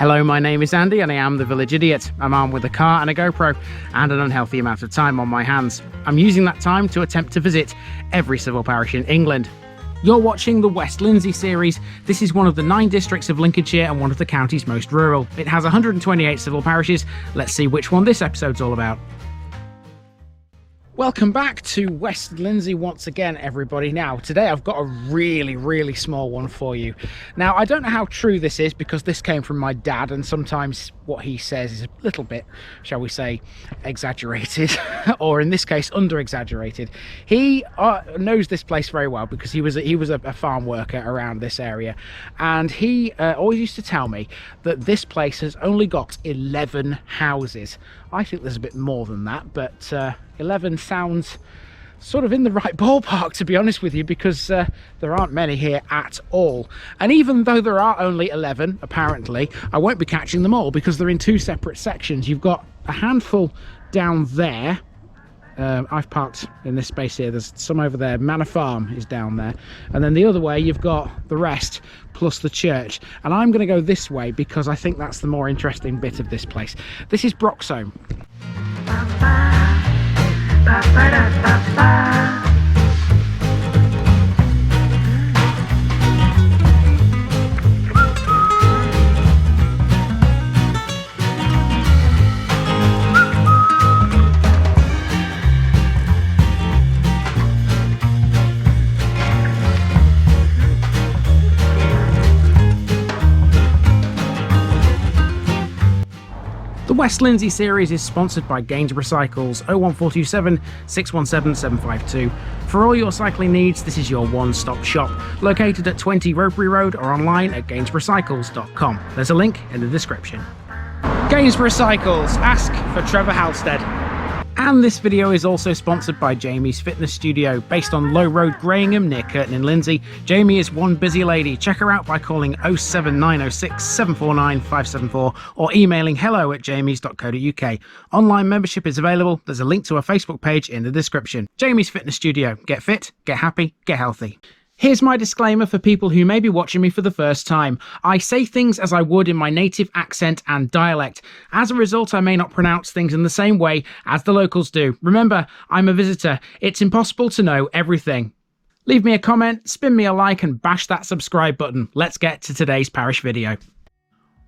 Hello, my name is Andy and I am the Village Idiot. I'm armed with a car and a GoPro and an unhealthy amount of time on my hands. I'm using that time to attempt to visit every civil parish in England. You're watching the West Lindsey series. This is one of the 9 districts of Lincolnshire and one of the county's most rural. It has 128 civil parishes. Let's see which one this episode's all about. Welcome back to West Lindsey once again, everybody. Now, today I've got a really small one for you. Now, I don't know how true this is because this came from my dad, and sometimes what he says is a little bit, shall we say, exaggerated, or in this case, under-exaggerated. He knows this place very well because he was a farm worker around this area, and he always used to tell me that this place has only got 11 houses. I think there's a bit more than that, but 11 sounds sort of in the right ballpark, to be honest with you, because there aren't many here at all. And even though there are only 11, apparently, I won't be catching them all because they're in 2 separate sections. You've got a handful down there. I've parked in this space here. There's some over there. Manor Farm is down there. And then the other way, you've got the rest, plus the church. And I'm going to go this way because I think that's the more interesting bit of this place. This is Broxholme. The West Lindsey series is sponsored by Gainsborough Cycles 01427 617 752. For all your cycling needs, this is your one-stop shop, located at 20 Ropery Road or online at gainsboroughcycles.com. There's a link in the description. Gainsborough Cycles, ask for Trevor Halstead. And this video is also sponsored by Jamie's Fitness Studio, based on Low Road, Greyingham, near Curtin in Lindsey. Jamie is one busy lady. Check her out by calling 07906 749 574 or emailing hello@jamies.co.uk. Online membership is available. There's a link to her Facebook page in the description. Jamie's Fitness Studio. Get fit, get happy, get healthy. Here's my disclaimer for people who may be watching me for the first time. I say things as I would in my native accent and dialect. As a result, I may not pronounce things in the same way as the locals do. Remember, I'm a visitor. It's impossible to know everything. Leave me a comment, spin me a like, and bash that subscribe button. Let's get to today's parish video.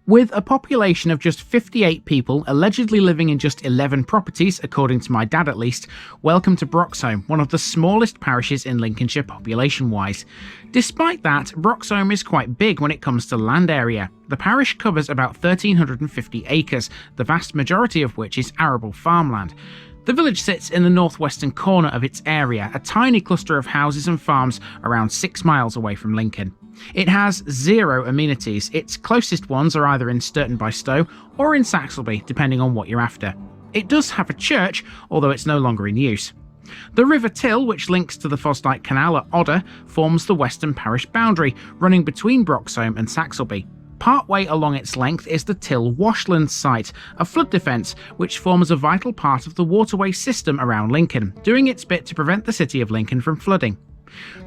With a population of just 58 people, allegedly living in just 11 properties, according to my dad at least, welcome to Broxholme, one of the smallest parishes in Lincolnshire population-wise. Despite that, Broxholme is quite big when it comes to land area. The parish covers about 1,350 acres, the vast majority of which is arable farmland. The village sits in the northwestern corner of its area, a tiny cluster of houses and farms around 6 miles away from Lincoln. It has 0 amenities. Its closest ones are either in Sturton by Stow or in Saxilby, depending on what you're after. It does have a church, although it's no longer in use. The River Till, which links to the Foss Dyke canal at Odder, forms the western parish boundary, running between Broxholme and Saxilby. Partway along its length is the Till Washland site, a flood defence which forms a vital part of the waterway system around Lincoln, doing its bit to prevent the city of Lincoln from flooding.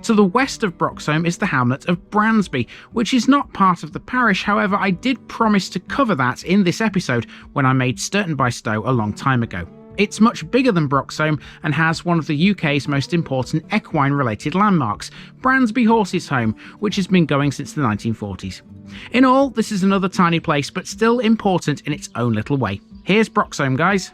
To the west of Broxholme is the hamlet of Bransby, which is not part of the parish. However, I did promise to cover that in this episode when I made Sturton by Stow a long time ago. It's much bigger than Broxholme and has one of the UK's most important equine-related landmarks, Bransby Horses Home, which has been going since the 1940s. In all, this is another tiny place, but still important in its own little way. Here's Broxholme, guys.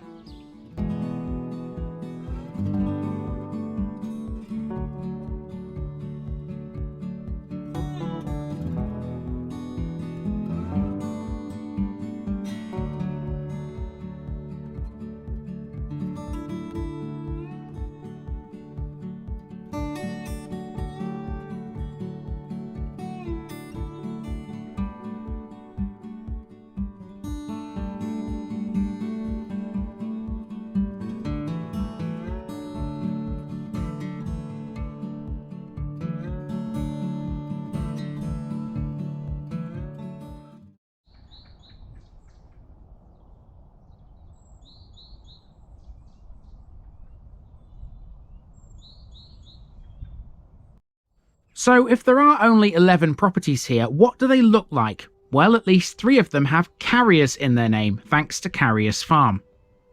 So if there are only 11 properties here, what do they look like? Well, at least 3 of them have carriers in their name, thanks to Carriers Farm.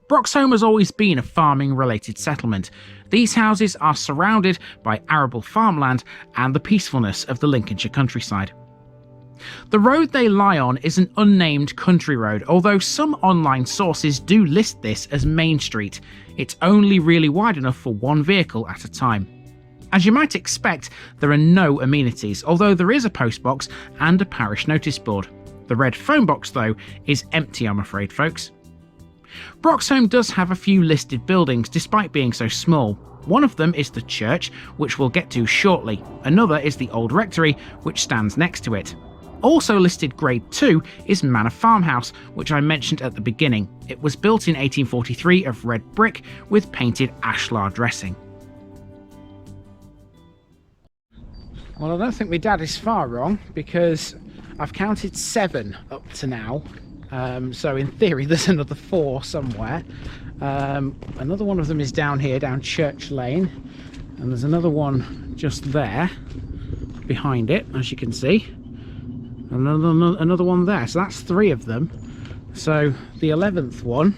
Broxholme has always been a farming-related settlement. These houses are surrounded by arable farmland and the peacefulness of the Lincolnshire countryside. The road they lie on is an unnamed country road, although some online sources do list this as Main Street. It's only really wide enough for 1 vehicle at a time. As you might expect, there are no amenities, although there is a postbox and a parish notice board. The red phone box, though, is empty, I'm afraid, folks. Broxholme does have a few listed buildings, despite being so small. One of them is the church, which we'll get to shortly. Another is the old rectory, which stands next to it. Also listed Grade 2 is Manor Farmhouse, which I mentioned at the beginning. It was built in 1843 of red brick with painted ashlar dressing. Well, I don't think my dad is far wrong, because I've counted 7 up to now. So in theory there's another 4 somewhere. Another one of them is down here, down Church Lane, and there's another one just there behind it, as you can see. Another one there, so that's 3 of them. So the 11th one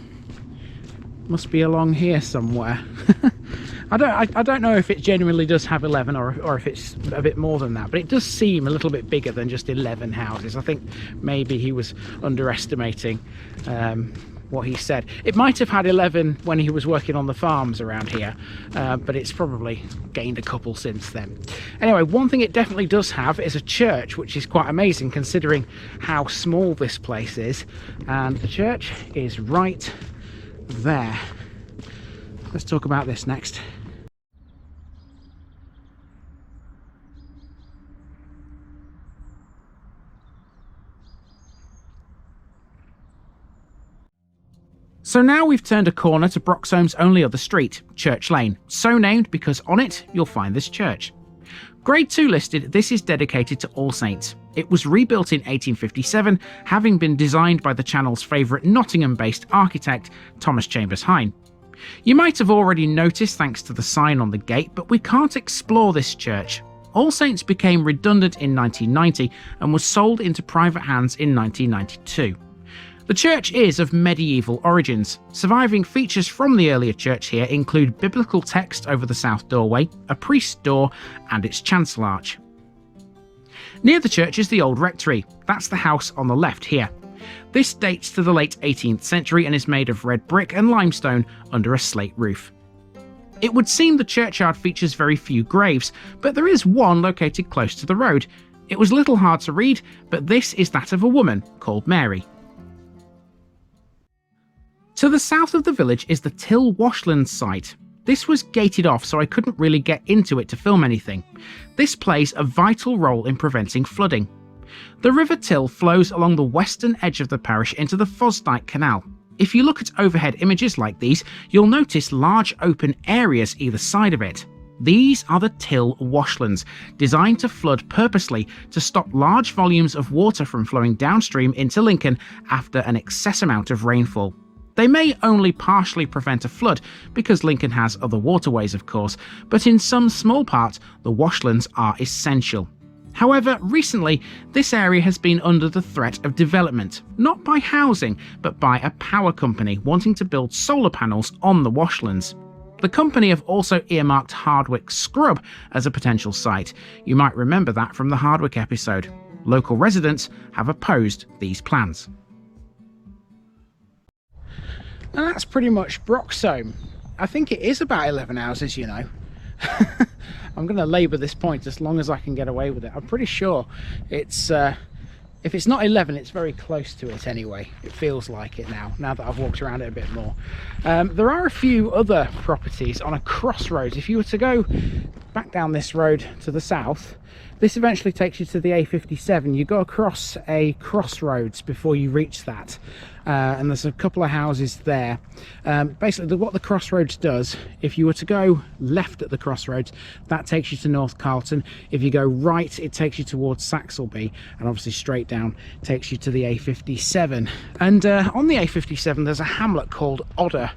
must be along here somewhere. I don't know if it genuinely does have 11 or if it's a bit more than that, but it does seem a little bit bigger than just 11 houses. I think maybe he was underestimating what he said. It might have had 11 when he was working on the farms around here, but it's probably gained a couple since then. Anyway, one thing it definitely does have is a church, which is quite amazing considering how small this place is, and the church is right there. Let's talk about this next. So now we've turned a corner to Broxholme's only other street, Church Lane, so named because on it you'll find this church. Grade 2 listed, this is dedicated to All Saints. It was rebuilt in 1857, having been designed by the channel's favourite Nottingham-based architect, Thomas Chambers Hine. You might have already noticed thanks to the sign on the gate, but we can't explore this church. All Saints became redundant in 1990 and was sold into private hands in 1992. The church is of medieval origins. Surviving features from the earlier church here include biblical text over the south doorway, a priest's door, and its chancel arch. Near the church is the old rectory. That's the house on the left here. This dates to the late 18th century and is made of red brick and limestone under a slate roof. It would seem the churchyard features very few graves, but there is one located close to the road. It was a little hard to read, but this is that of a woman called Mary. To the south of the village is the Till Washland site. This was gated off, so I couldn't really get into it to film anything. This plays a vital role in preventing flooding. The River Till flows along the western edge of the parish into the Foss Dyke canal. If you look at overhead images like these, you'll notice large open areas either side of it. These are the Till Washlands, designed to flood purposely to stop large volumes of water from flowing downstream into Lincoln after an excess amount of rainfall. They may only partially prevent a flood, because Lincoln has other waterways of course, but in some small part the washlands are essential. However, recently this area has been under the threat of development, not by housing, but by a power company wanting to build solar panels on the washlands. The company have also earmarked Hardwick Scrub as a potential site. You might remember that from the Hardwick episode. Local residents have opposed these plans. And that's pretty much Broxholme. I think it is about 11 houses, you know. I'm going to labour this point as long as I can get away with it. I'm pretty sure it's, if it's not 11, it's very close to it anyway. It feels like it now that I've walked around it a bit more. There are a few other properties on a crossroads. If you were to go back down this road to the south, this eventually takes you to the A57. You go across a crossroads before you reach that. And there's a couple of houses there. Basically what the crossroads does, if you were to go left at the crossroads, that takes you to North Carlton. If you go right, it takes you towards Saxilby, and obviously straight down takes you to the A57. And on the A57 there's a hamlet called Odder,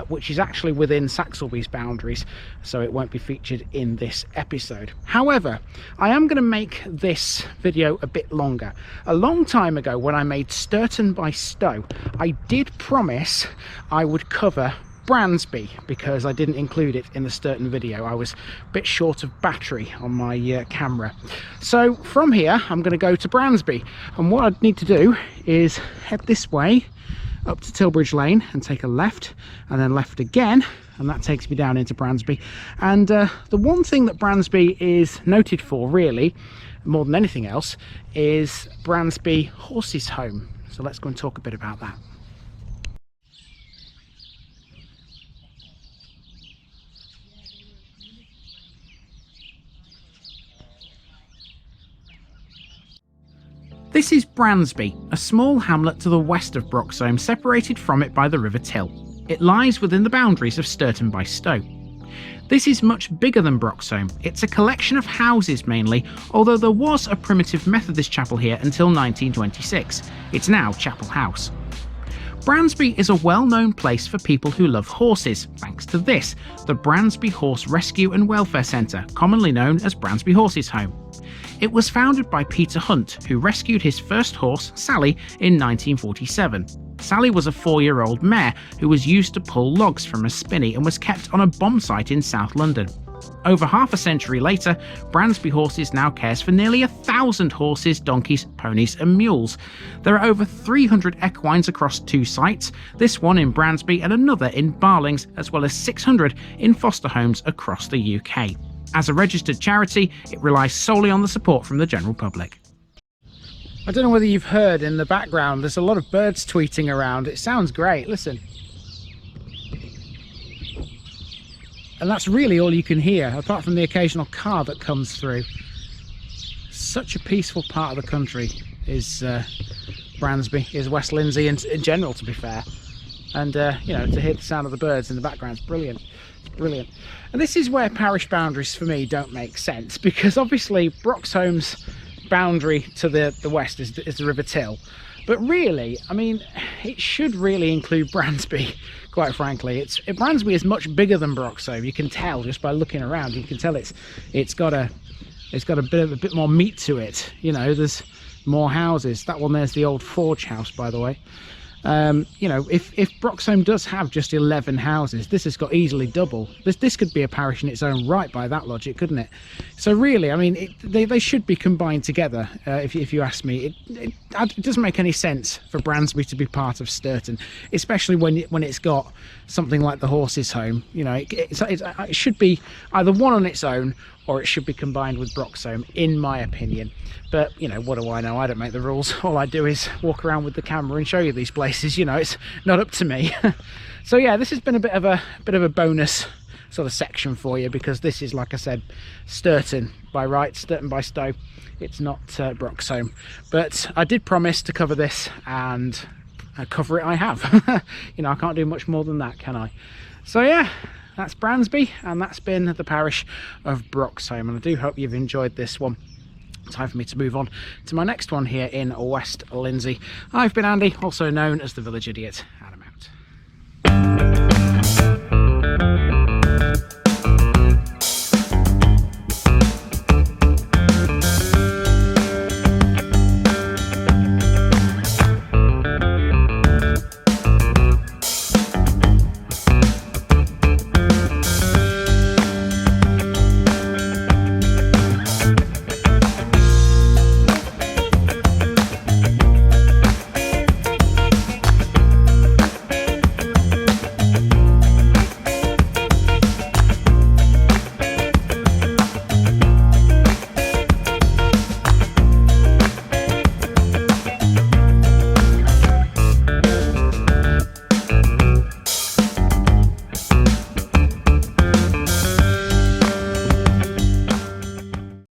which is actually within Saxilby's boundaries, so it won't be featured in this episode. However, I I am going to make this video a bit longer. A long time ago when I made Sturton by Stow, I did promise I would cover Bransby because I didn't include it in the Sturton video. I was a bit short of battery on my camera. So from here I'm going to go to Bransby, and what I'd need to do is head this way up to Tilbridge Lane and take a left, and then left again, and that takes me down into Bransby. And the one thing that Bransby is noted for, really more than anything else, is Bransby Horses Home. So let's go and talk a bit about that. This is Bransby, a small hamlet to the west of Broxholme, separated from it by the River Till. It lies within the boundaries of Sturton by Stow. This is much bigger than Broxholme. It's a collection of houses mainly, although there was a primitive Methodist chapel here until 1926. It's now Chapel House. Bransby is a well-known place for people who love horses, thanks to this, the Bransby Horse Rescue and Welfare Centre, commonly known as Bransby Horses Home. It was founded by Peter Hunt, who rescued his first horse, Sally, in 1947. Sally was a 4-year-old mare who was used to pull logs from a spinney and was kept on a bomb site in South London. Over half a century later, Bransby Horses now cares for nearly 1,000 horses, donkeys, ponies and mules. There are over 300 equines across 2 sites, this one in Bransby and another in Barlings, as well as 600 in foster homes across the UK. As a registered charity, it relies solely on the support from the general public. I don't know whether you've heard in the background, there's a lot of birds tweeting around. It sounds great, listen. And that's really all you can hear, apart from the occasional car that comes through. Such a peaceful part of the country is Bransby, is West Lindsey, and in general, to be fair. And you know, to hear the sound of the birds in the background is brilliant. It's brilliant. And this is where parish boundaries for me don't make sense, because obviously Broxholme's boundary to the west is the River Till. But really, I mean, it should really include Bransby, quite frankly. Bransby is much bigger than Broxholme. You can tell just by looking around. You can tell it's got a bit more meat to it. You know, there's more houses. That one there's the old forge house, by the way. You know, if Broxholme does have just 11 houses, this has got easily double. This could be a parish in its own right by that logic, couldn't it? So really, I mean, they should be combined together, if you ask me. It doesn't make any sense for Bransby to be part of Sturton, especially when it's got something like the Horses Home. You know, it should be either one on its own, or it should be combined with Broxholme, in my opinion. But, you know, what do I know? I don't make the rules. All I do is walk around with the camera and show you these places. You know, it's not up to me. So yeah, this has been a bit of a bonus sort of section for you, because this is, like I said, Sturton by right, Sturton by Stow. It's not Broxholme. But I did promise to cover this, and cover it I have. You know, I can't do much more than that, can I? So yeah, that's Bransby, and that's been the parish of Broxholme, and I do hope you've enjoyed this one. Time for me to move on to my next one here in West Lindsey. I've been Andy, also known as the Village Idiot.